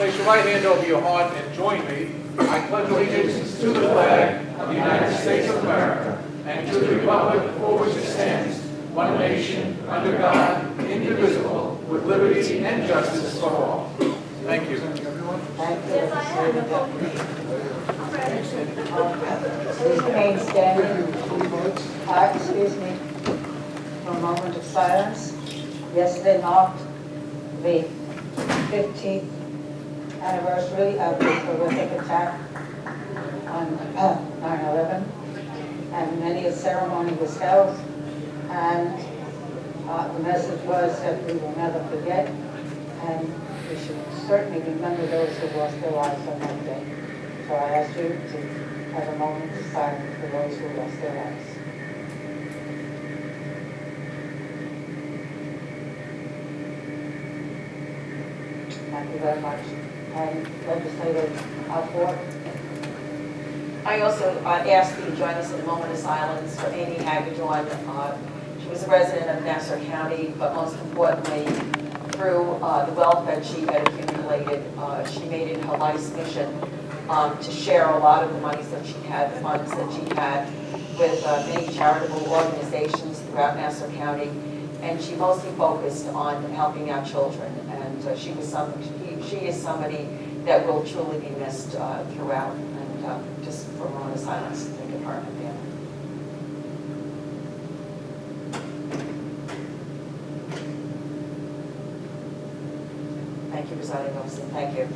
Place your right hand over your heart and join me. I pledge allegiance to the flag of the United States of America and to the republic for which it stands, one nation, under God, indivisible, with liberty and justice for all. Thank you. Yes, I am. Please remain standing. Excuse me. For a moment of silence. Yesterday marked the 15th anniversary of the horrific attack on 9/11, and many a ceremony was held, and the message was that we will never forget, and we should certainly remember those who lost their lives on that day. So I ask you to have a moment of silence for those who lost their lives. Thank you very much. And Legislator Alford. I also ask that you join us in a moment of silence for Amy Hagedorn. She was a resident of Nassau County, but most importantly, through the wealth that she had accumulated, she made it her life's mission to share a lot of the monies that she had, the funds that she had, with many charitable organizations throughout Nassau County. And she mostly focused on helping our children. And she is somebody that will truly be missed throughout. And just for a moment of silence, think of her and her family. Thank you, Presiding Officer. Thank you.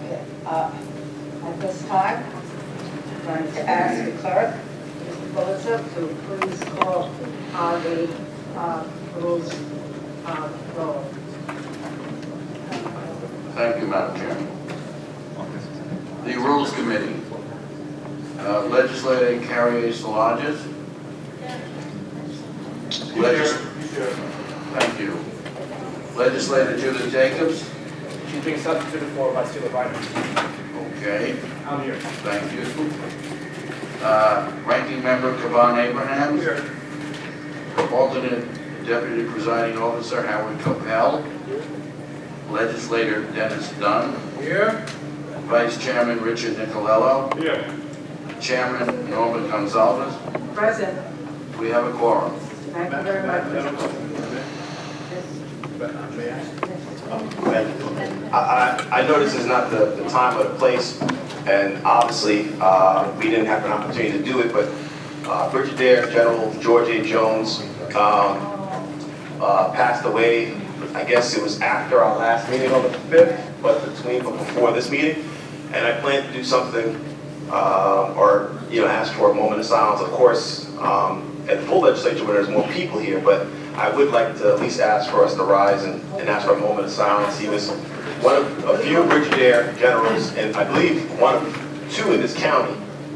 Okay. At this time, I'm going to ask the clerk, Mr. Pulitzer, to please call the rules roll. Thank you, Madam Chairman. The Rules Committee. Legislator Carrie Solages. Thank you. Legislator Judith Jacobs. She's being substituted for by Siela Bynoe. Okay, I'm here. thank you. Ranking Member Kavan Abrahams. Here. Alternate Deputy Presiding Officer Howard Coppell. Legislator Dennis Dunn. Here. Vice Chairman Richard Nicolello. Here. Chairman Norman Gonzalez. Present. We have a quorum. Thank you very much. Thank you. I know this is not the time or the place, and obviously we didn't have an opportunity to do it, but Brigadier General George A. Jones passed away. I guess it was after our last meeting on the 5th, but before this meeting, and I plan to do something or ask for a moment of silence. Of course, at the full legislature where there's more people here, but I would like to at least ask for us to rise and ask for a moment of silence. He was one of a few brigadier generals, and I believe one of two in this county,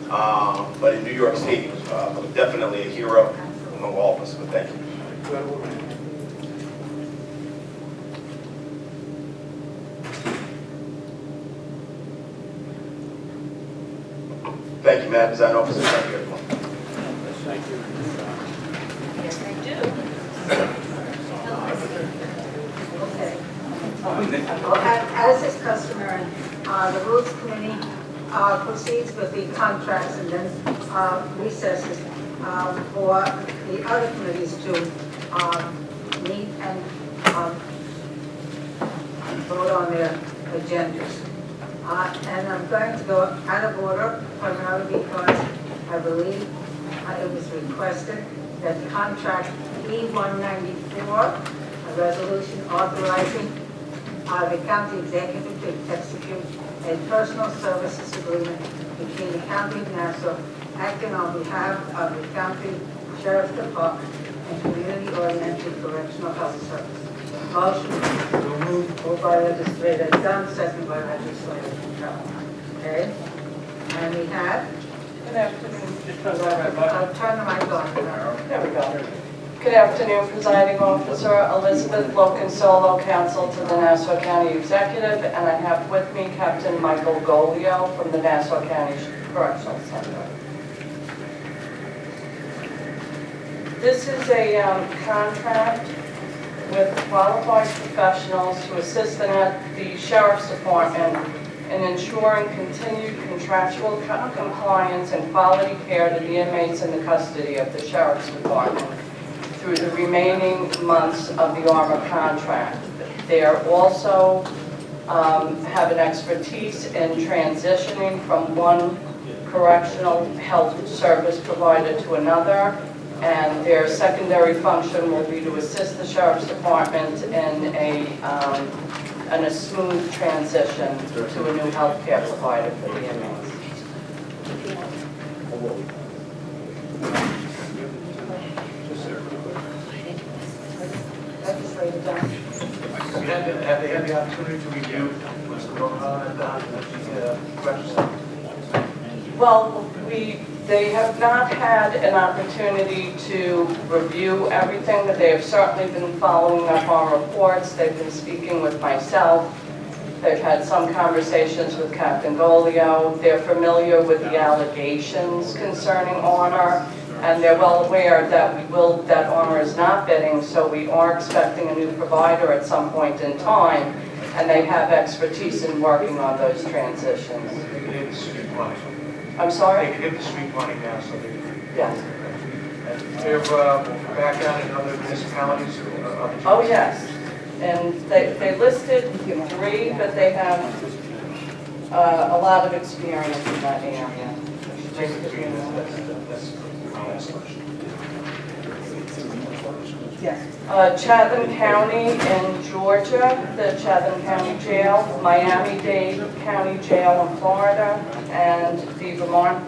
but in New York State, he was definitely a hero among all of us, but thank you. Thank you, Madam Presiding Officer. Thank you, everyone. Thank you. Yes, I do. As is customary, the Rules Committee proceeds with the contracts and then recesses for the other committees to meet and vote on their agendas. And I'm going to go out of order primarily because I believe it was requested that contract E-194, a resolution authorizing the county executive to execute a personal services agreement between the County of Nassau, acting on behalf of the County Sheriff's Department and Community Oriented Correctional Health Service. Motion moved by Legislator Dunn, second by Legislator Coppell. Okay? And we have. Good afternoon. I'll turn the mic on. There we go. Good afternoon, Presiding Officer Elizabeth Loconsolo, Counsel to the Nassau County Executive, and I have with me Captain Michael Golio from the Nassau County Correctional Center. This is a contract with qualified professionals to assist the Sheriff's Department in ensuring continued contractual compliance and quality care to the inmates in the custody of the Sheriff's Department through the remaining months of the ARMA contract. They are also have an expertise in transitioning from one correctional health service provider to another, and their secondary function will be to assist the Sheriff's Department in a smooth transition to a new health care provider for the inmates. Legislator Dunn. Have they had the opportunity to review what's going on at the corrections center? Well, they have not had an opportunity to review everything, but they have certainly been following up our reports. They've been speaking with myself. They've had some conversations with Captain Golio. They're familiar with the allegations concerning honor, and they're well aware that that honor is not bidding, so we are expecting a new provider at some point in time, and they have expertise in working on those transitions. They can hit the street money. I'm sorry? They can hit the street money now, so they. Yes. And they're background in other municipalities? Oh, yes. And they listed 3, but they have a lot of experience in that area. That's my last question. Yes. Chatham County in Georgia, the Chatham County Jail, Miami-Dade County Jail in Florida, and the Vermont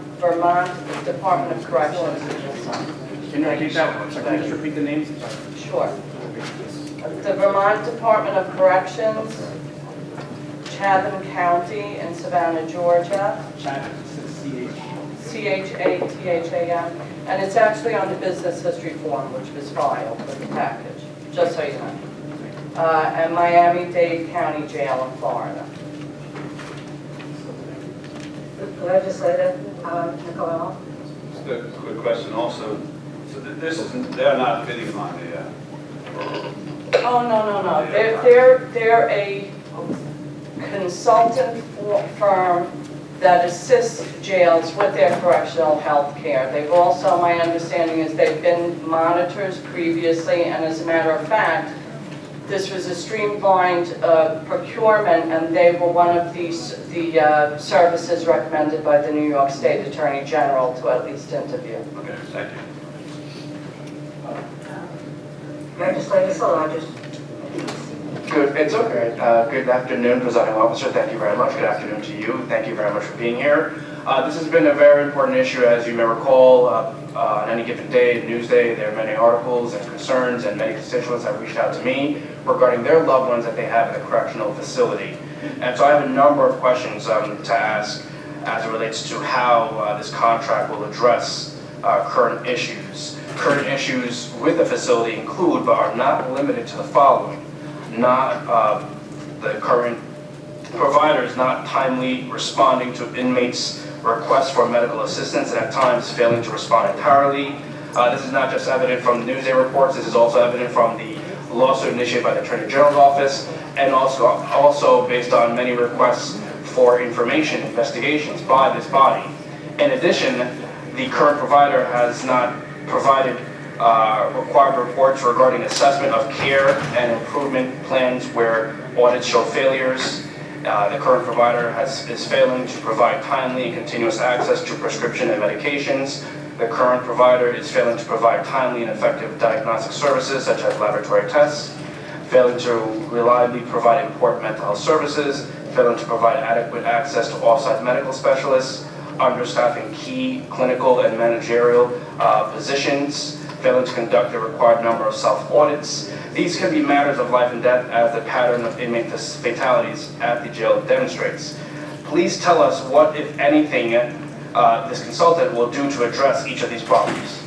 Department of Corrections. Can you repeat that? So can you just repeat the names? Sure. The Vermont Department of Corrections, Chatham County in Savannah, Georgia. Chatham, CHATHAM, and it's actually on the business history form, which was filed with the package, just so you know. And Miami-Dade County Jail in Florida. Legislator Nicole. Just a quick question also. So this isn't, they're not bidding on the, Oh, no. They're a consultant firm that assists jails with their correctional health care. They've also, my understanding is they've been monitors previously, and as a matter of fact, this was a streamlined procurement, and they were one of the services recommended by the New York State Attorney General to at least interview. okay, thank you. Legislator Solages. Good, it's okay. Good afternoon, presiding officer. Thank you very much. Good afternoon to you. Thank you very much for being here. This has been a very important issue, as you may recall. On any given day, Newsday, there are many articles and concerns, and many constituents have reached out to me regarding their loved ones that they have in the correctional facility. And so I have a number of questions to ask as it relates to how this contract will address current issues. Current issues with the facility include, but are not limited to, the following. The current providers not timely responding to inmates' requests for medical assistance, and at times failing to respond entirely. This is not just evident from the Newsday reports, this is also evident from the lawsuit initiated by the Attorney General's office, and also based on many requests for information investigations by this body. In addition, the current provider has not provided required reports regarding assessment of care and improvement plans where audits show failures. The current provider is failing to provide timely and continuous access to prescription and medications. The current provider is failing to provide timely and effective diagnostic services such as laboratory tests, failing to reliably provide important mental health services, failing to provide adequate access to off-site medical specialists, understaffing key clinical and managerial positions, failing to conduct the required number of self-audits. These can be matters of life and death, as the pattern of inmate fatalities at the jail demonstrates. Please tell us what, if anything, this consultant will do to address each of these problems.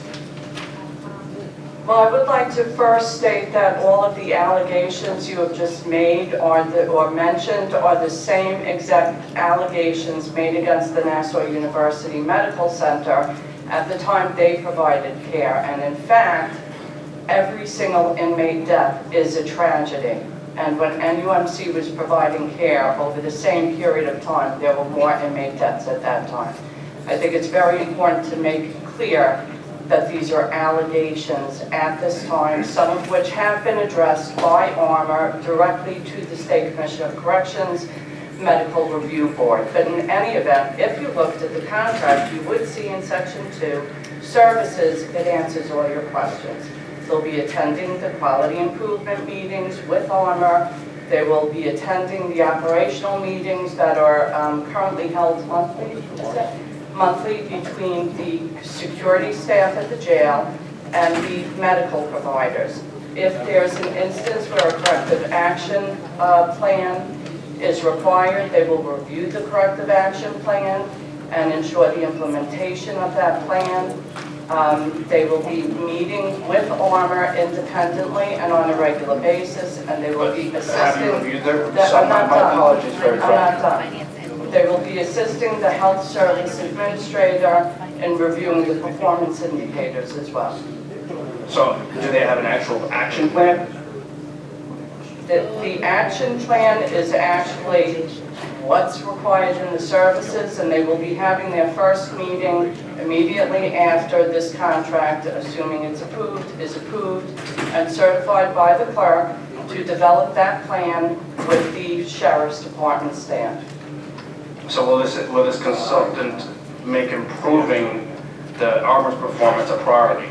Well, I would like to first state that all of the allegations you have just made or mentioned are the same exact allegations made against the Nassau University Medical Center at the time they provided care. And in fact, every single inmate death is a tragedy. And when NUMC was providing care over the same period of time, there were more inmate deaths at that time. I think it's very important to make clear that these are allegations at this time, some of which have been addressed by ARMOR directly to the State Commission of Corrections Medical Review Board. But in any event, if you looked at the contract, you would see in Section 2, services, it answers all your questions. They'll be attending the quality improvement meetings with ARMOR. They will be attending the operational meetings that are currently held monthly, monthly between the security staff at the jail and the medical providers. If there's an instance where a corrective action plan is required, they will review the corrective action plan and ensure the implementation of that plan. They will be meeting with ARMOR independently and on a regular basis, and they will be assisting. Have you reviewed their, I'm not my done. apologies, very I'm not done. They will be assisting the health service administrator in reviewing the performance indicators as well. So, do they have an actual action plan? The action plan is actually what's required in the services, and they will be having their first meeting immediately after this contract, assuming it's approved, is approved and certified by the clerk to develop that plan with the Sheriff's Department staff. So will this consultant make improving the ARMOR's performance a priority?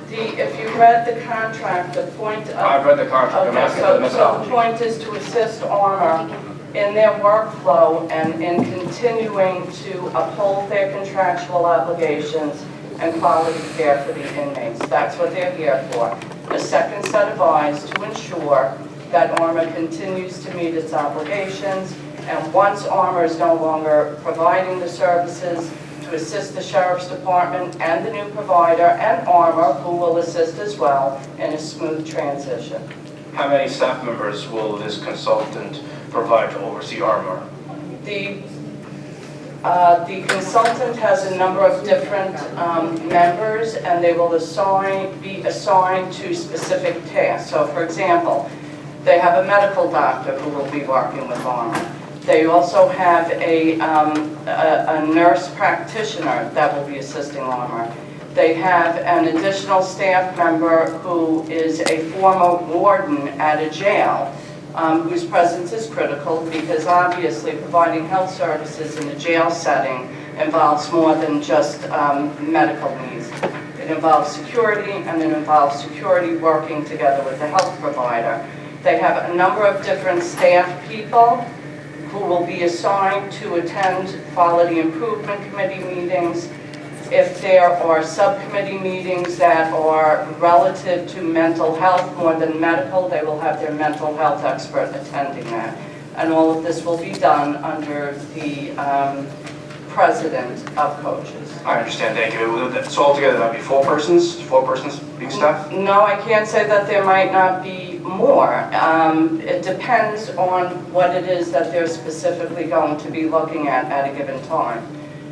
If you read the contract, the point of... I've read the contract, I'm asking for the So the methodology. point is to assist ARMOR in their workflow and in continuing to uphold their contractual obligations and quality care for the inmates. That's what they're here for. A second set of eyes to ensure that ARMOR continues to meet its obligations, and once ARMOR is no longer providing the services, to assist the Sheriff's Department and the new provider and ARMOR, who will assist as well, in a smooth transition. How many staff members will this consultant provide to oversee ARMOR? The consultant has a number of different members, and they will be assigned to specific tasks. So, for example, they have a medical doctor who will be working with ARMOR. They also have a nurse practitioner that will be assisting ARMOR. They have an additional staff member who is a former warden at a jail, whose presence is critical because obviously providing health services in a jail setting involves more than just medical needs. It involves security, and it involves security working together with the health provider. They have a number of different staff people who will be assigned to attend quality improvement committee meetings. If there are subcommittee meetings that are relative to mental health more than medical, they will have their mental health expert attending that. And all of this will be done under the president of coaches. I understand, thank you. So altogether, that'd be four persons being staff? No, I can't say that there might not be more. It depends on what it is that they're specifically going to be looking at a given time.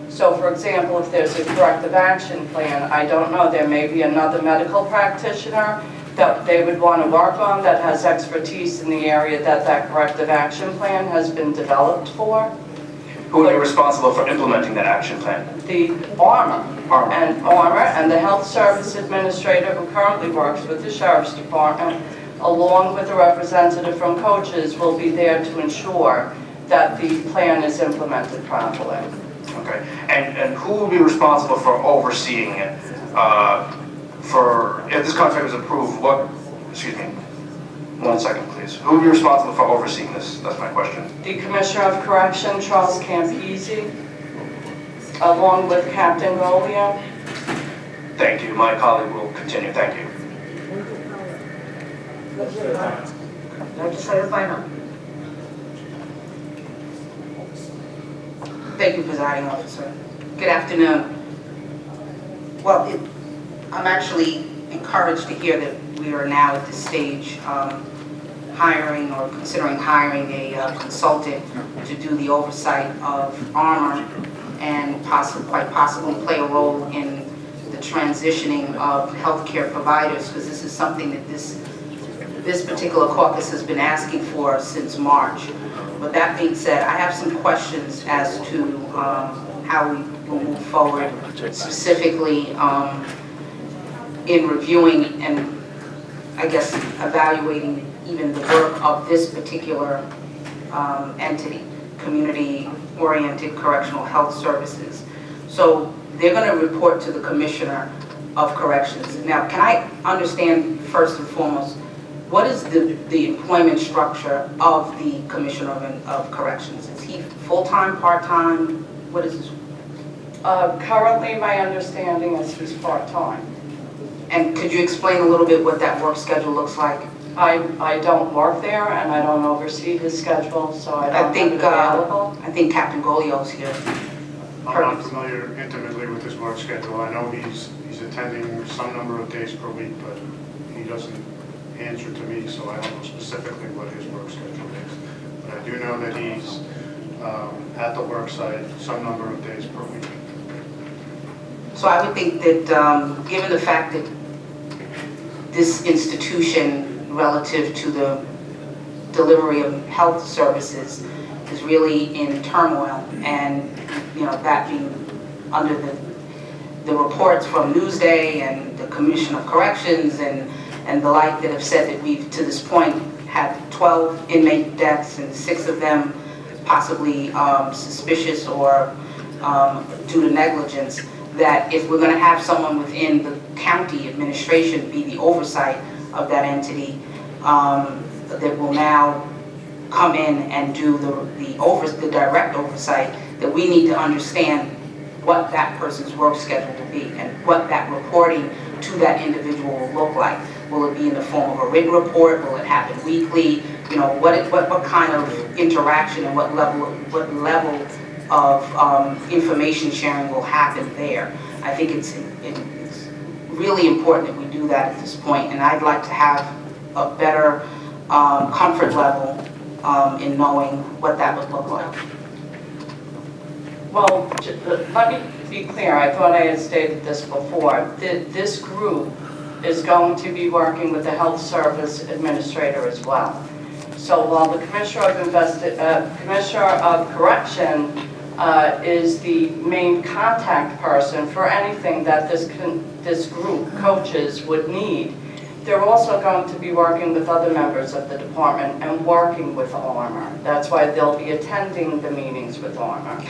So for example, if there's a corrective action plan, I don't know, there may be another medical practitioner that they would want to work on that has expertise in the area that that corrective action plan has been developed for. Who would be responsible for implementing that action plan? The ARMOR and the health service administrator who currently works with the Sheriff's Department, along with a representative from coaches, will be there to ensure that the plan is implemented properly. Okay, and who will be responsible for overseeing it? If this contract is approved, excuse me, 1 second please. Who will be responsible for overseeing this? That's my question. The Commissioner of Correction, Charles Campisi, along with Captain Rolio. Thank you, my colleague will continue, thank you. Legislator Bynoe. Thank you, Presiding Officer. Good afternoon. Well, I'm actually encouraged to hear that we are now at the stage hiring or considering hiring a consultant to do the oversight of ARMOR and quite possibly play a role in the transitioning of healthcare providers, because this is something that this particular caucus has been asking for since March. With that being said, I have some questions as to how we will move forward, specifically in reviewing and I guess evaluating even the work of this particular entity, Community-Oriented Correctional Health Services. So they're going to report to the Commissioner of Corrections. Now, can I understand first and foremost, what is the employment structure of the Commissioner of Corrections? Is he full-time, part-time? What is his? Currently, my understanding is he's part-time. And could you explain a little bit what that work schedule looks like? I don't work there, and I don't oversee his schedule, so I don't have it available. I think Captain Golio's here. I'm not familiar intimately with his work schedule. I know he's attending some number of days per week, but he doesn't answer to me, so I don't know specifically what his work schedule is. But I do know that he's at the work site some number of days per week. So I would think that given the fact that this institution relative to the delivery of health services is really in turmoil, and that being under the reports from Newsday and the Commission of Corrections and the like that have said that we've to this point had 12 inmate deaths and 6 of them possibly suspicious or due to negligence, that if we're going to have someone within the county administration be the oversight of that entity, that will now come in and do the direct oversight, that we need to understand what that person's work schedule will be and what that reporting to that individual will look like. Will it be in the form of a written report? Will it happen weekly? What kind of interaction and what level of information sharing will happen there? I think it's really important that we do that at this point, and I'd like to have a better comfort level in knowing what that would look like. Well, let me be clear. I thought I had stated this before. This group is going to be working with the health service administrator as well. So while the Commissioner of Correction is the main contact person for anything that this group, coaches, would need, they're also going to be working with other members of the department and working with ARMOR. That's why they'll be attending the meetings with ARMOR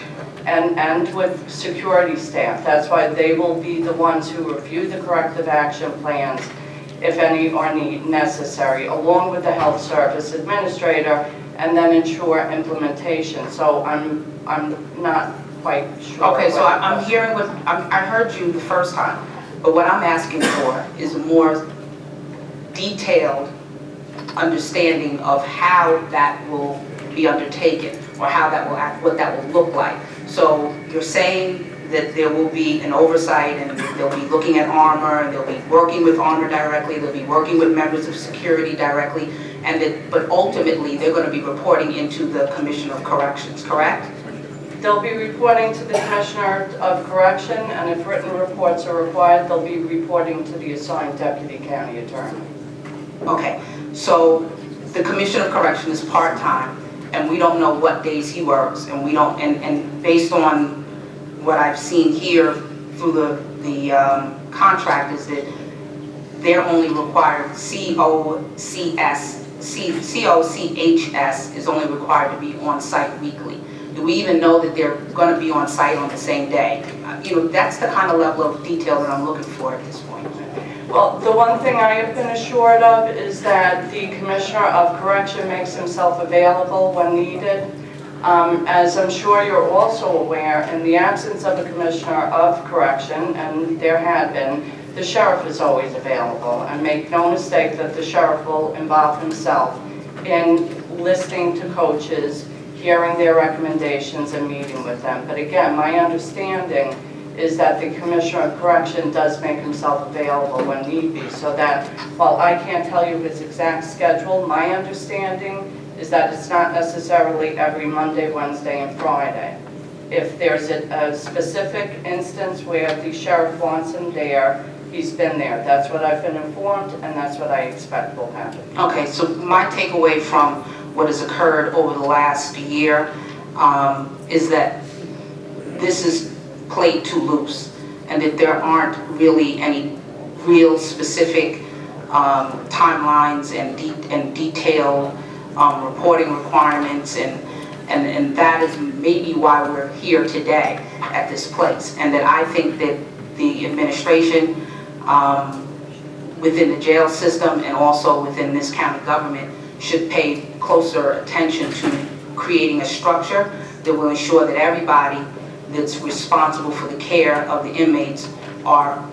and with security staff. That's why they will be the ones who review the corrective action plans, if any are necessary, along with the health service administrator, and then ensure implementation. So I'm not quite sure. Okay, so I'm hearing what I heard you the first time, but what I'm asking for is a more detailed understanding of how that will be undertaken, or how that will act, what that will look like. So you're saying that there will be an oversight, and they'll be looking at ARMOR, and they'll be working with ARMOR directly, they'll be working with members of security directly, but ultimately they're going to be reporting into the Commissioner of Corrections, correct? They'll be reporting to the Commissioner of Correction, and if written reports are required, they'll be reporting to the assigned Deputy County Attorney. Okay, so the Commissioner of Correction is part-time, and we don't know what days he works, and we don't, and based on what I've seen here through the contract is that they're only required, COCHS is only required to be on site weekly. Do we even know that they're going to be on site on the same day? That's the kind of level of detail that I'm looking for at this point. Well, the one thing I have been assured of is that the Commissioner of Correction makes himself available when needed. As I'm sure you're also aware, in the absence of a Commissioner of Correction, and there had been, the Sheriff is always available. And make no mistake that the Sheriff will involve himself in listening to coaches, hearing their recommendations, and meeting with them. But again, my understanding is that the Commissioner of Correction does make himself available when need be, so that while I can't tell you his exact schedule, my understanding is that it's not necessarily every Monday, Wednesday, and Friday. If there's a specific instance where the sheriff wants him there, he's been there. That's what I've been informed, and that's what I expect will happen. Okay, so my takeaway from what has occurred over the last year is that this is played too loose, and that there aren't really any real specific timelines and detailed reporting requirements, and that is maybe why we're here today at this place. And that I think that the administration within the jail system and also within this county government should pay closer attention to creating a structure that will ensure that everybody that's responsible for the care of the inmates are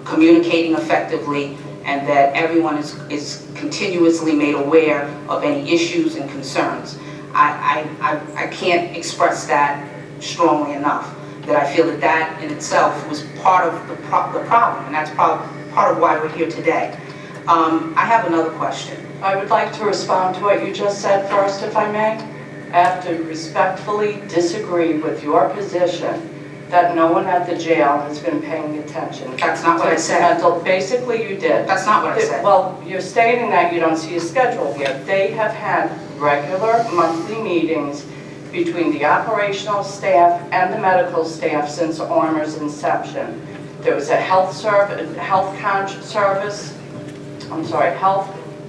communicating effectively, and that everyone is continuously made aware of any issues and concerns. I can't express that strongly enough, that I feel that that in itself was part of the problem, and that's part of why we're here today. I have another question. I would like to respond to what you just said first, if I may. I have to respectfully disagree with your position that no one at the jail has been paying attention. That's not what I said. Basically, you did. That's not what I said. Well, you're stating that you don't see a schedule here. They have had regular monthly meetings between the operational staff and the medical staff since Armor's inception. There was a health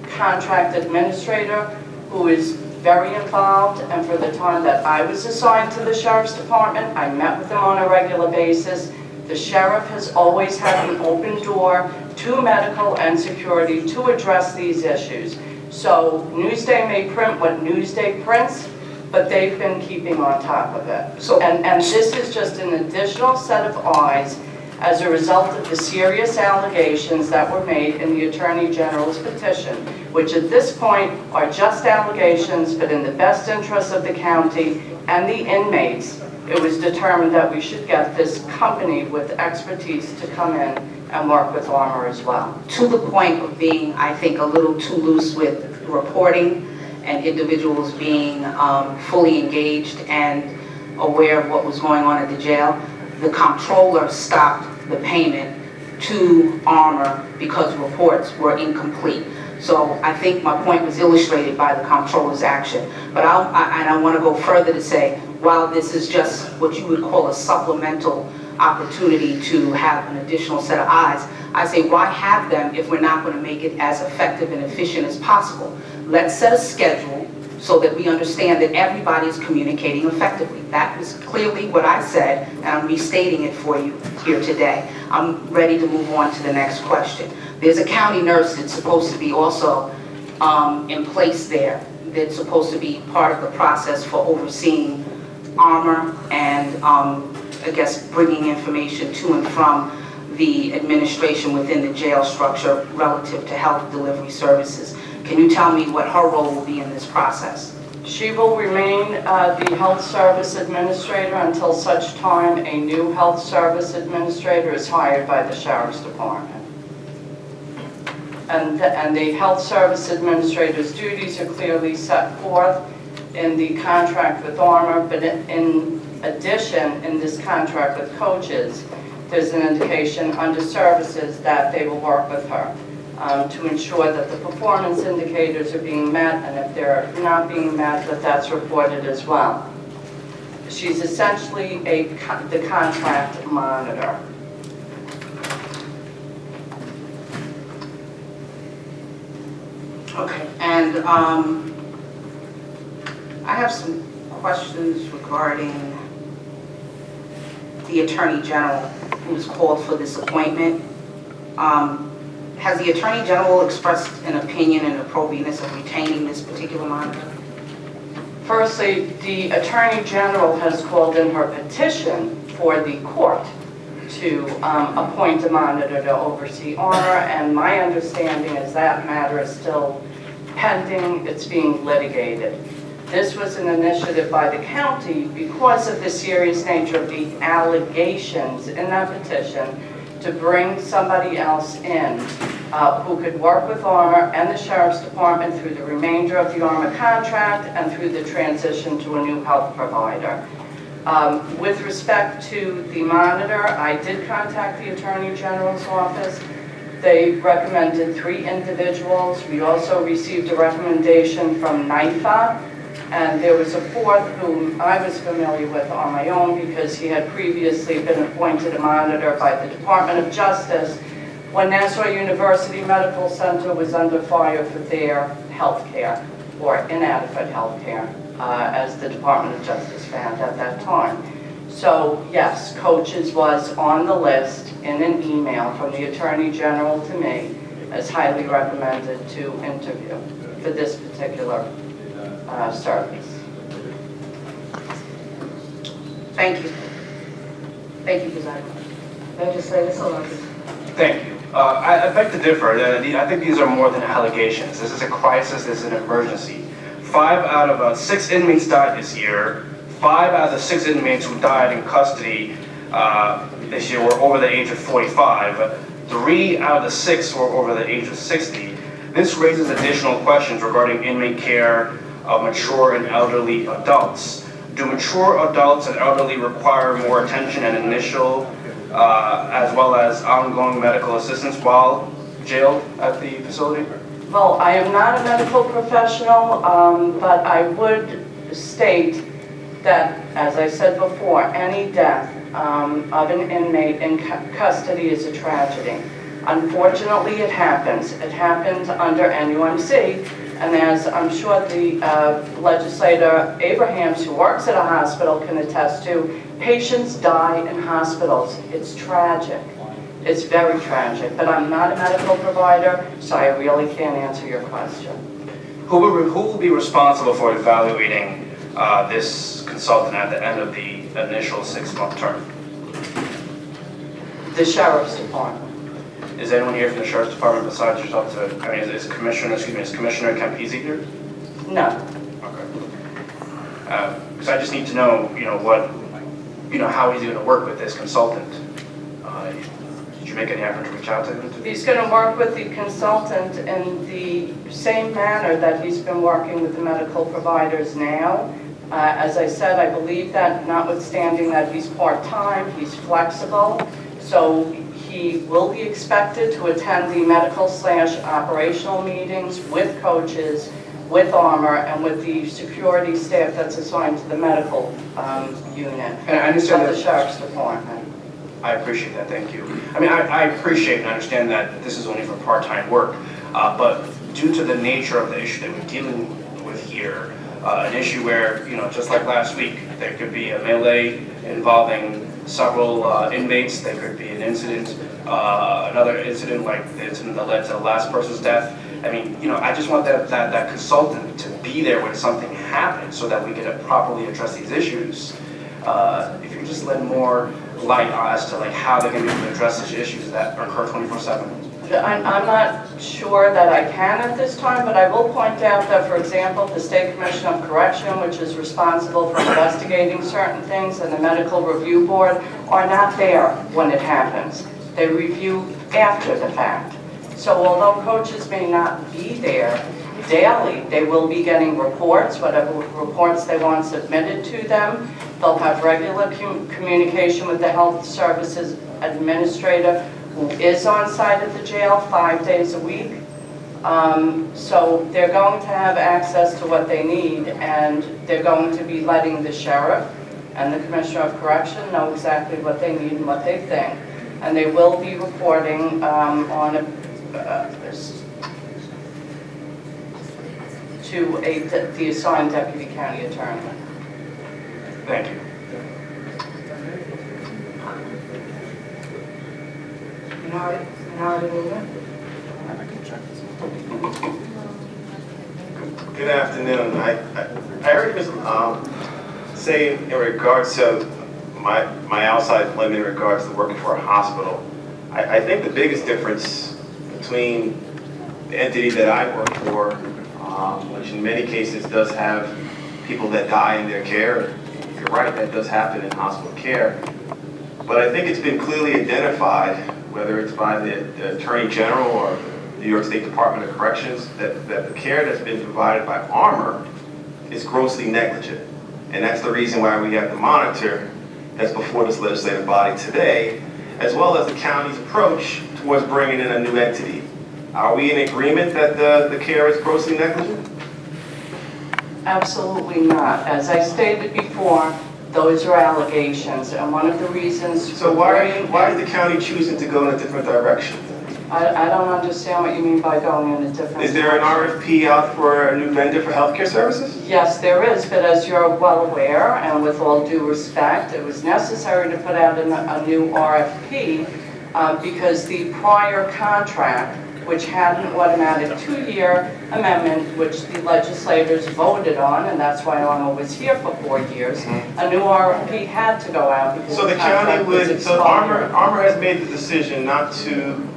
contract administrator who is very involved, and for the time that I was assigned to the Sheriff's Department, I met with them on a regular basis. The Sheriff has always had an open door to medical and security to address these issues. So Newsday may print what Newsday prints, but they've been keeping on top of it. So, and this is just an additional set of eyes as a result of the serious allegations that were made in the Attorney General's petition, which at this point are just allegations, but in the best interest of the county and the inmates, it was determined that we should get this company with expertise to come in and work with Armor as well. To the point of being, I think, a little too loose with reporting and individuals being fully engaged and aware of what was going on at the jail, the comptroller stopped the payment to Armor because reports were incomplete. So I think my point was illustrated by the comptroller's action. But I want to go further to say, while this is just what you would call a supplemental opportunity to have an additional set of eyes, I say, why have them if we're not going to make it as effective and efficient as possible? Let's set a schedule so that we understand that everybody is communicating effectively. That was clearly what I said, and I'm restating it for you here today. I'm ready to move on to the next question. There's a county nurse that's supposed to be also in place there, that's supposed to be part of the process for overseeing Armor and I guess bringing information to and from the administration within the jail structure relative to health delivery services. Can you tell me what her role will be in this process? She will remain the health service administrator until such time a new health service administrator is hired by the Sheriff's Department. And the health service administrator's duties are clearly set forth in the contract with Armor, but in addition, in this contract with coaches, there's an indication under services that they will work with her to ensure that the performance indicators are being met, and if they're not being met, that that's reported as well. She's essentially the contract monitor. Okay, and I have some questions regarding the Attorney General who's called for this appointment. Has the Attorney General expressed an opinion in the appropriateness of retaining this particular monitor? Firstly, the Attorney General has called in her petition for the court to appoint a monitor to oversee Armor, and my understanding is that matter is still pending. It's being litigated. This was an initiative by the county because of the serious nature of the allegations in that petition to bring somebody else in who could work with Armor and the Sheriff's Department through the remainder of the Armor contract and through the transition to a new health provider. With respect to the monitor, I did contact the Attorney General's office. They recommended 3 individuals. We also received a recommendation from NIFA, and there was a 4th whom I was familiar with on my own because he had previously been appointed a monitor by the Department of Justice when Nassau University Medical Center was under fire for their health care, or inadequate health care, as the Department of Justice found at that time. So yes, Coaches was on the list in an email from the Attorney General to me as highly recommended to interview for this particular service. Thank you. Thank you, President. Legislator Solages. Thank you. I beg to differ. I think these are more than allegations. This is a crisis. This is an emergency. 5 out of 6 inmates died this year. 5 out of the 6 inmates who died in custody this year were over the age of 45. 3 out of the 6 were over the age of 60. This raises additional questions regarding inmate care of mature and elderly adults. Do mature adults and elderly require more attention and initial as well as ongoing medical assistance while jailed at the facility? Well, I am not a medical professional, but I would state that, as I said before, any death of an inmate in custody is a tragedy. Unfortunately, it happens. It happens under NUMC, and as I'm sure the legislator Abrahams, who works at a hospital, can attest to, patients die in hospitals. It's tragic. It's very tragic, but I'm not a medical provider, so I really can't answer your question. Who will be responsible for evaluating this consultant at the end of the initial 6-month term? The Sheriff's Department. Is anyone here from the Sheriff's Department besides yourself? Is Commissioner Campisi here? No. Okay. Because I just need to know, how he's going to work with this consultant. Did you make any effort to reach out to him? He's going to work with the consultant in the same manner that he's been working with the medical providers now. As I said, I believe that notwithstanding that he's part-time, he's flexible, so he will be expected to attend the medical/operational meetings with Coaches, with Armor, and with the security staff that's assigned to the medical unit And I understand of the Sheriff's Department. I appreciate that, thank you. I appreciate and understand that this is only for part-time work, but due to the nature of the issue that we're dealing with here, an issue where, just like last week, there could be a melee involving several inmates, there could be an incident, another incident like the incident that led to the last person's death. I just want that consultant to be there when something happens so that we can properly address these issues. If you just let more light as to how they're going to be able to address such issues that occur 24/7. I'm not sure that I can at this time, but I will point out that, for example, the State Commission of Correction, which is responsible for investigating certain things, and the Medical Review Board are not there when it happens. They review after the fact. So although Coaches may not be there daily, they will be getting reports, whatever reports they want submitted to them. They'll have regular communication with the Health Services Administrator, who is on site at the jail 5 days a week. So they're going to have access to what they need, and they're going to be letting the Sheriff and the Commissioner of Correction know exactly what they need and what they think. And they will be reporting to the assigned Deputy County Attorney. Thank you. Minority Leader. Good afternoon. I heard you say in regards to my outside employment in regards to working for a hospital. I think the biggest difference between the entity that I work for, which in many cases does have people that die in their care, you're right, that does happen in hospital care, but I think it's been clearly identified, whether it's by the Attorney General or the New York State Department of Corrections, that the care that's been provided by Armor is grossly negligent. And that's the reason why we have the monitor that's before this legislative body today, as well as the county's approach towards bringing in a new entity. Are we in agreement that the care is grossly negligent? Absolutely not. As I stated before, those are allegations, and one of the reasons... So why is the county choosing to go in a different direction? I don't understand what you mean by going in a different direction. Is there an RFP out for a new vendor for healthcare services? Yes, there is, but as you're well aware, and with all due respect, it was necessary to put out a new RFP because the prior contract, which had an automatic 2-year amendment, which the legislators voted on, and that's why ARMA was here for 4 years, a new RFP had to go out because So the county would, so ARMA has made the decision not to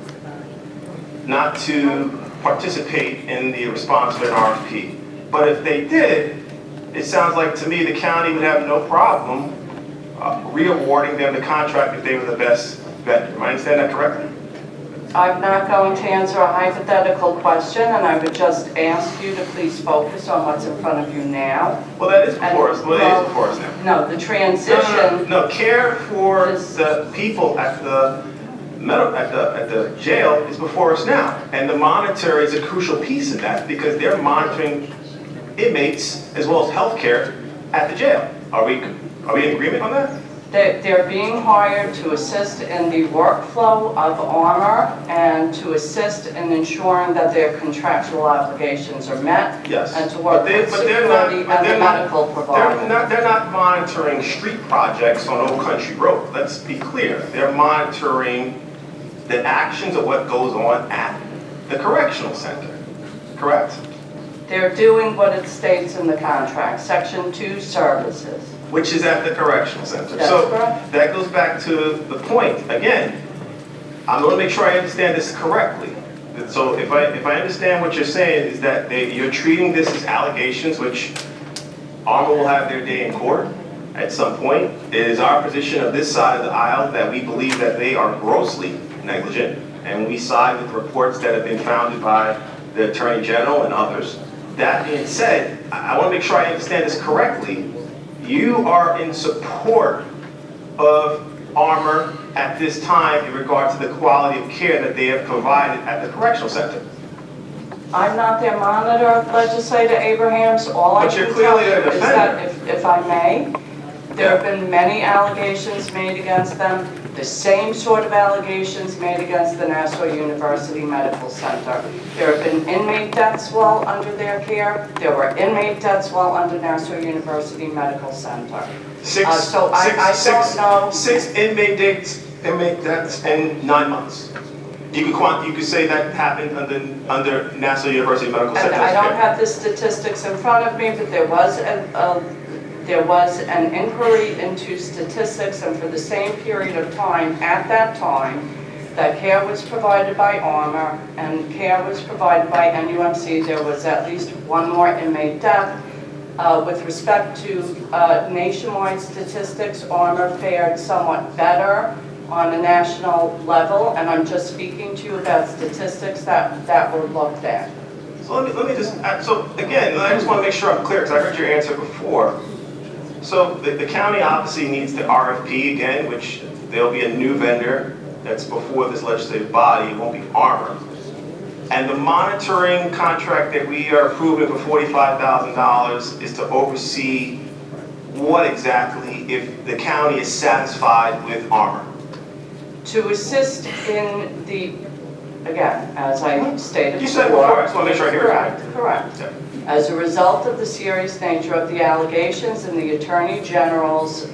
participate in the response to an RFP. But if they did, it sounds like to me the county would have no problem re-awarding them the contract if they were the best vendor. Am I understand that correctly? I'm not going to answer a hypothetical question, and I would just ask you to please focus on what's in front of you now. Well, that is before us. Well, it is before us now. No, the transition... No, care for the people at the jail is before us now. And the monitor is a crucial piece in that because they're monitoring inmates as well as healthcare at the jail. Are we in agreement on that? They're being hired to assist in the workflow of ARMA and to assist in ensuring that their contractual obligations are met. Yes. And to work with security and the medical provider. They're not monitoring street projects on Old Country Road. Let's be clear. They're monitoring the actions of what goes on at the correctional center. Correct? They're doing what it states in the contract, Section 2 services. Which is at the correctional center. That's so correct. That goes back to the point. Again, I'm going to make sure I understand this correctly. So if I understand what you're saying is that you're treating this as allegations, which ARMA will have their day in court at some point. It is our position of this side of the aisle that we believe that they are grossly negligent, and we side with reports that have been founded by the Attorney General and others. That being said, I want to make sure I understand this correctly. You are in support of ARMA at this time in regard to the quality of care that they have provided at the correctional center. I'm not their monitor, Legislator Abrahams. All I can tell you is that, if I may, there have been many allegations made against them, the same sort of allegations made against the Nassau University Medical Center. There have been inmate deaths while under their care. There were inmate deaths while under Nassau University Medical Center. I don't know. 6 inmate deaths in 9 months. You could say that happened under Nassau University Medical Center. And I don't have the statistics in front of me, but there was an inquiry into statistics, and for the same period of time, at that time, that care was provided by ARMA and care was provided by NUMC. There was at least 1 more inmate death. With respect to nationwide statistics, ARMA fared somewhat better on a national level, and I'm just speaking to you about statistics that were looked at. So let me just, so again, I just want to make sure I'm clear, because I heard your answer before. So the county obviously needs the RFP again, which there'll be a new vendor that's before this legislative body. It won't be ARMA. And the monitoring contract that we are approving for $45,000 is to oversee what exactly if the county is satisfied with ARMA? To assist in the, again, as I stated You said before, I just want to make sure I hear it. Correct. Yeah. As a result of the serious nature of the allegations in the Attorney General's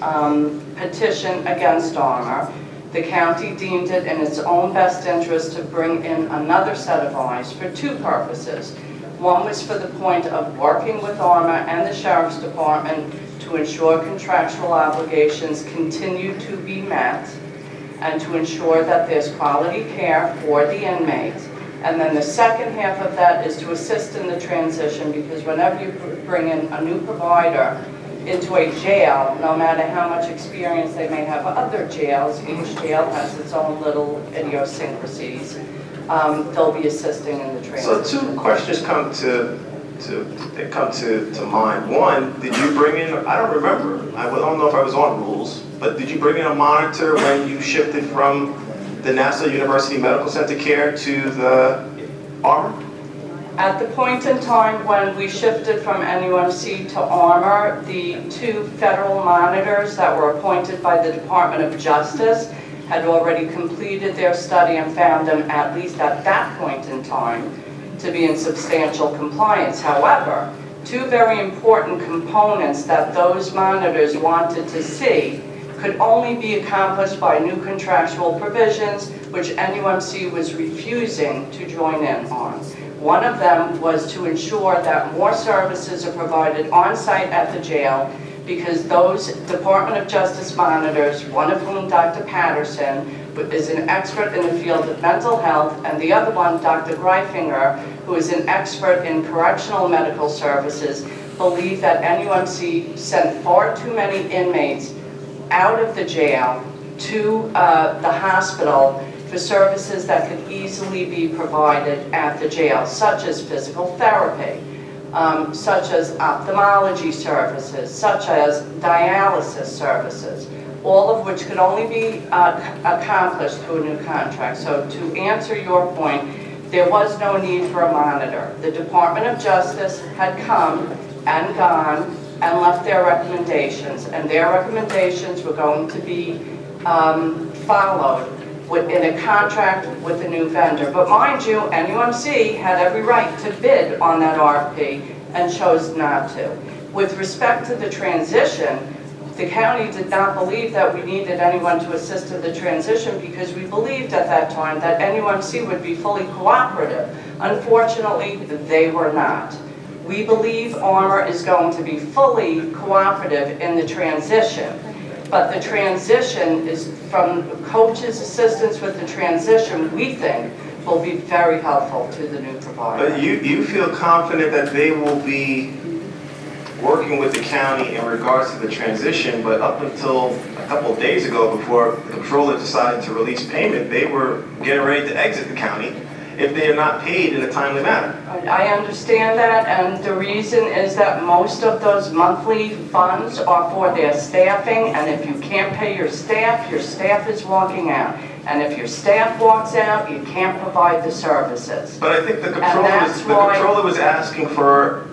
petition against ARMA, the county deemed it in its own best interest to bring in another set of eyes for 2 purposes. One was for the point of working with ARMA and the Sheriff's Department to ensure contractual obligations continue to be met and to ensure that there's quality care for the inmates. And then the second half of that is to assist in the transition, because whenever you bring in a new provider into a jail, no matter how much experience they may have other jails, each jail has its own little idiosyncrasies, they'll be assisting in the transition. So 2 questions come to that come to mind. One, did you bring in, I don't remember, I don't know if I was on rules, but did you bring in a monitor when you shifted from the Nassau University Medical Center care to the Armor? At the point in time when we shifted from NUMC to Armor, the 2 federal monitors that were appointed by the Department of Justice had already completed their study and found them, at least at that point in time, to be in substantial compliance. However, 2 very important components that those monitors wanted to see could only be accomplished by new contractual provisions, which NUMC was refusing to join in on. One of them was to ensure that more services are provided on-site at the jail, because those Department of Justice monitors, one of whom, Dr. Patterson, is an expert in the field of mental health, and the other one, Dr. Greifinger, who is an expert in correctional medical services, believe that NUMC sent far too many inmates out of the jail to the hospital for services that could easily be provided at the jail, such as physical therapy, such as ophthalmology services, such as dialysis services, all of which could only be accomplished through a new contract. So to answer your point, there was no need for a monitor. The Department of Justice had come and gone and left their recommendations, and their recommendations were going to be followed in a contract with a new vendor. But mind you, NUMC had every right to bid on that RFP and chose not to. With respect to the transition, the county did not believe that we needed anyone to assist in the transition, because we believed at that time that NUMC would be fully cooperative. Unfortunately, they were not. We believe Armor is going to be fully cooperative in the transition. But the transition is from coaches' assistance with the transition, we think, will be very helpful to the new provider. But you feel confident that they will be working with the county in regards to the transition, but up until a couple of days ago, before the controller decided to release payment, they were getting ready to exit the county if they are not paid in a timely manner. I understand that, and the reason is that most of those monthly funds are for their staffing, and if you can't pay your staff is walking out. And if your staff walks out, you can't provide the services. But I think the controller was asking for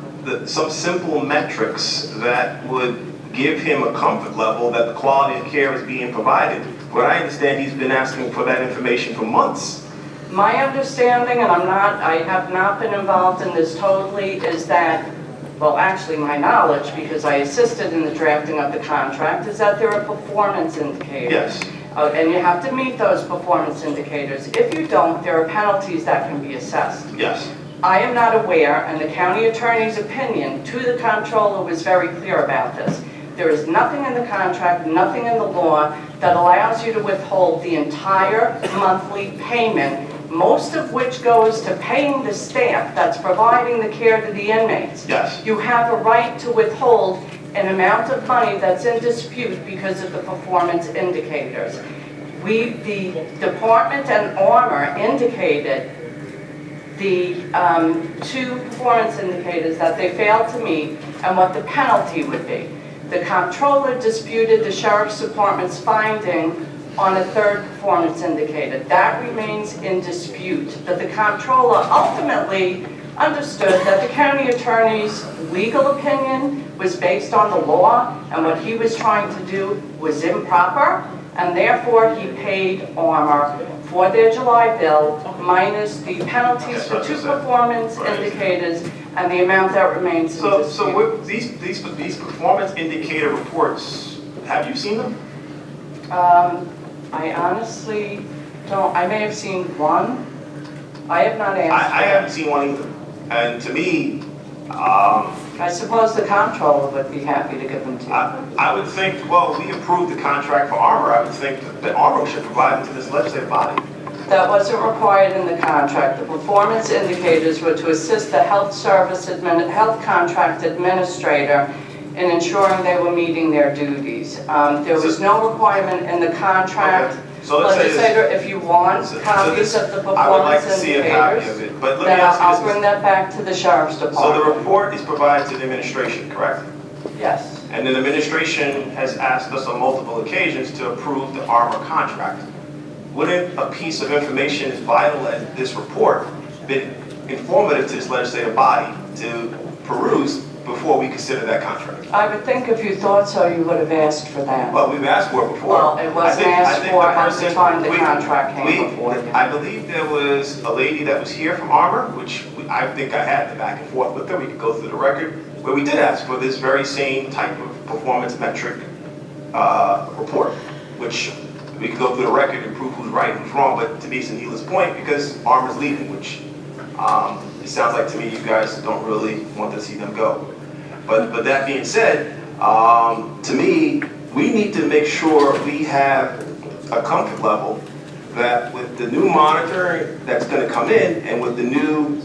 some simple metrics that would give him a comfort level that the quality of care is being provided. What I understand, he's been asking for that information for months. My understanding, and I have not been involved in this totally, is that, well, actually my knowledge, because I assisted in the drafting of the contract, is that there are performance indicators. Yes. And you have to meet those performance indicators. If you don't, there are penalties that can be assessed. Yes. I am not aware, and the county attorney's opinion to the comptroller was very clear about this. There is nothing in the contract, nothing in the law that allows you to withhold the entire monthly payment, most of which goes to paying the staff that's providing the care to the inmates. Yes. You have a right to withhold an amount of money that's in dispute because of the performance indicators. The department and Armor indicated the 2 performance indicators that they failed to meet and what the penalty would be. The comptroller disputed the sheriff's department's finding on a 3rd performance indicator. That remains in dispute. But the comptroller ultimately understood that the county attorney's legal opinion was based on the law, and what he was trying to do was improper, and therefore he paid Armor for their July bill minus the penalties for 2 performance indicators and the amount that remains in dispute. So with these performance indicator reports, have you seen them? I honestly don't. I may have seen one. I have not asked. I haven't seen one either. And to me, I suppose the comptroller would be happy to give them to you. I would think, well, we approved the contract for Armor. I would think that Armor should provide them to this legislative body. That wasn't required in the contract. The performance indicators were to assist the health contract administrator in ensuring they were meeting their duties. There was no requirement in the contract. Okay. So let's say this. Legislator, if you want copies of the I would like performance to see a copy of indicators, it, but let me then ask you I'll this. bring that back to the Sheriff's So the Department. report is provided to the administration, correct? Yes. And the administration has asked us on multiple occasions to approve the armor contract. Wouldn't a piece of information as vital as this report be informative to this legislative body to peruse before we consider that contract? I would think if you thought so, you would have asked for that. Well, we've asked for it before. Well, it wasn't asked for at the time the contract came we- before you. I believe there was a lady that was here from Armor, which I think I had the back and forth with her. We could go through the record, where we did ask for this very same type of performance metric report, which we could go through the record and prove who's right and who's wrong. But to me, Siela's point, because Armor's leaving, which it sounds like to me you guys don't really want to see them go. But that being said, to me, we need to make sure we have a comfort level that with the new monitor that's going to come in and with the new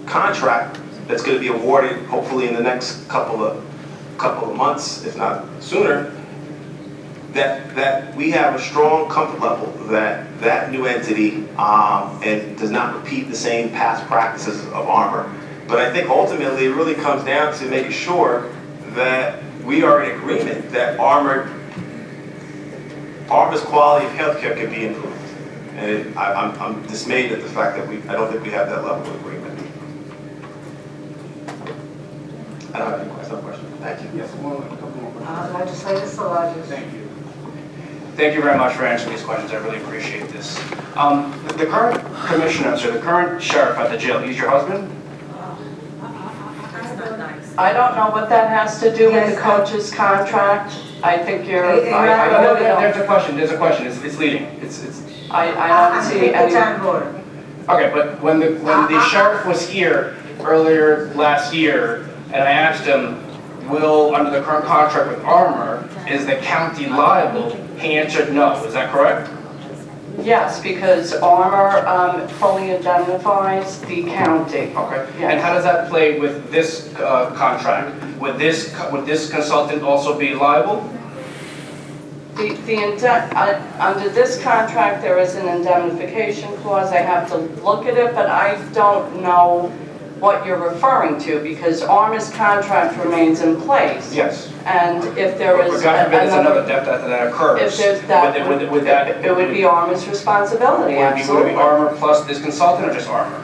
contract that's going to be awarded hopefully in the next couple of months, if not sooner, that we have a strong comfort level that that new entity and does not repeat the same past practices of Armor. But I think ultimately it really comes down to making sure that we are in agreement that Armor's quality of healthcare can be improved. And I'm dismayed at the fact that I don't think we have that level of agreement. I don't have any questions. Thank you. Yes, one, a couple more questions. Legislator Solages. Thank you. Thank you very much for answering these questions. I really appreciate this. The current commissioner, so the current sheriff at the jail, he's your husband? I don't know what that has to do with the coach's contract. I think you're, I No, really don't. there's a question. It's leading. I don't see It's any. on order. Okay, but when the sheriff was here earlier last year, and I asked him, will, under the current contract with Armor, is the county liable? He answered no. Is that correct? Yes, because Armor fully indemnifies the county. Okay. Yes. And how does that play with this contract? Would this consultant also be liable? Under this contract, there is an indemnification clause. I have to look at it, but I don't know what you're referring to, because Armor's contract remains in place. Yes. And if there is God forbid there's another death that occurs. if there's that, would that, it would be Armor's responsibility, would it be absolutely. Armor plus this consultant or just Armor?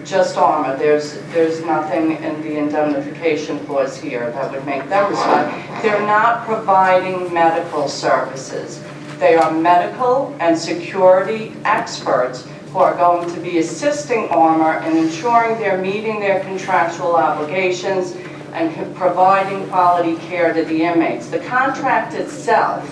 Just Armor. There's nothing in the indemnification clause here that would make them responsible. They're not providing medical services. They are medical and security experts who are going to be assisting Armor in ensuring they're meeting their contractual obligations and providing quality care to the inmates. The contract itself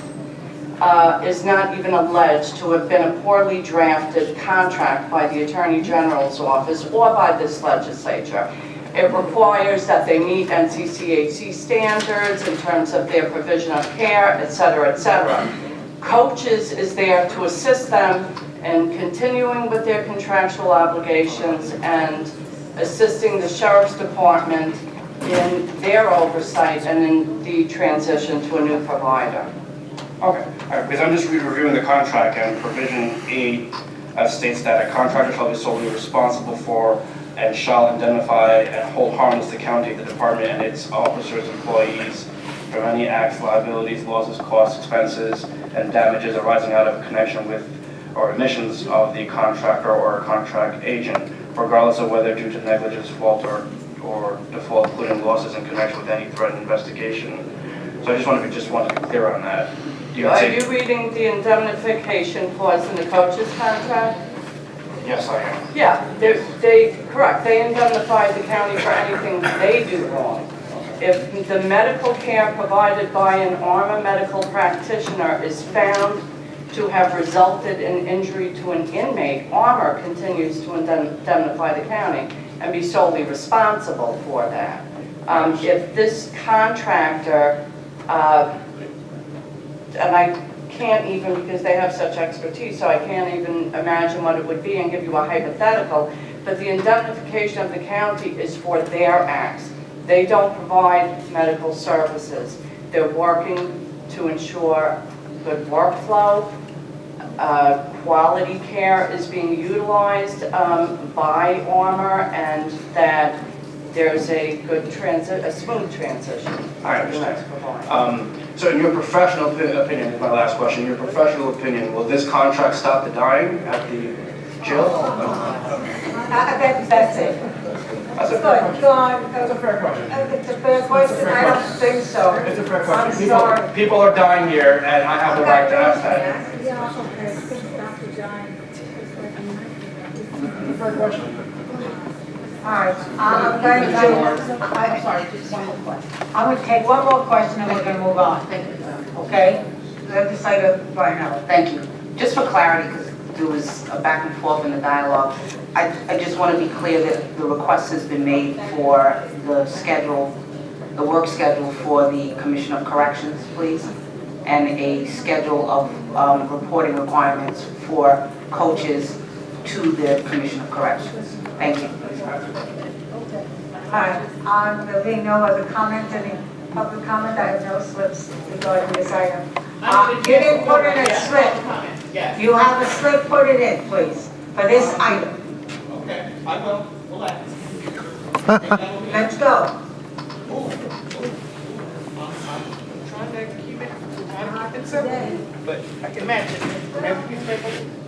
is not even alleged to have been a poorly drafted contract by the Attorney General's office or by this legislature. It requires that they meet NCCHC standards in terms of their provision of care, et cetera, et cetera. Coaches is there to assist them in continuing with their contractual obligations and assisting the Sheriff's Department in their oversight and in the transition to a new provider. Okay, all right, because I'm just reviewing the contract, and provision E states that a contractor shall be solely responsible for and shall indemnify and hold harmless the county, the department, and its officers, employees from any acts, liabilities, losses, costs, expenses, and damages arising out of connection with or omissions of the contractor or contract agent, regardless of whether due to negligence, fault, or default, including losses in connection with any threatened investigation. So I just want to be clear on that. Are you reading the indemnification clause in the coach's contract? Yes, I am. Yeah, correct. They indemnify the county for anything they do wrong. If the medical care provided by an Armor medical practitioner is found to have resulted in injury to an inmate, Armor continues to indemnify the county and be solely responsible for that. If this contractor, and I can't even, because they have such expertise, so I can't even imagine what it would be and give you a hypothetical, but the indemnification of the county is for their acts. They don't provide medical services. They're working to ensure good workflow, quality care is being utilized by Armor, and that there's a good a smooth transition. I understand. So in your professional opinion, this is my last question, in your professional opinion, will this contract stop the dying at the jail? That's it. That's a Good, go on. That's a fair question. It's a fair question, I don't think so. It's a fair I'm question. sorry. People are dying here, and I have the right to ask that. Fair question. All right, I'm going to, I'm sorry, just one more question. I'm going to take one more question and we're going to move on, okay? Legislator Bynoe. Thank you. Just for clarity, because there was a back and forth in the dialogue, I just want to be clear that the request has been made for the schedule, the work schedule for the Commission of Corrections, please, and a schedule of reporting requirements for coaches to the Commission of Corrections. Thank you. All right, there being no other comment, any public comment, I have no slips regarding this item. You didn't put in a slip. You have a slip, put it in, please, for this item. Okay, I will. We'll act. Let's go. Trying to keep it simple, but I can match it.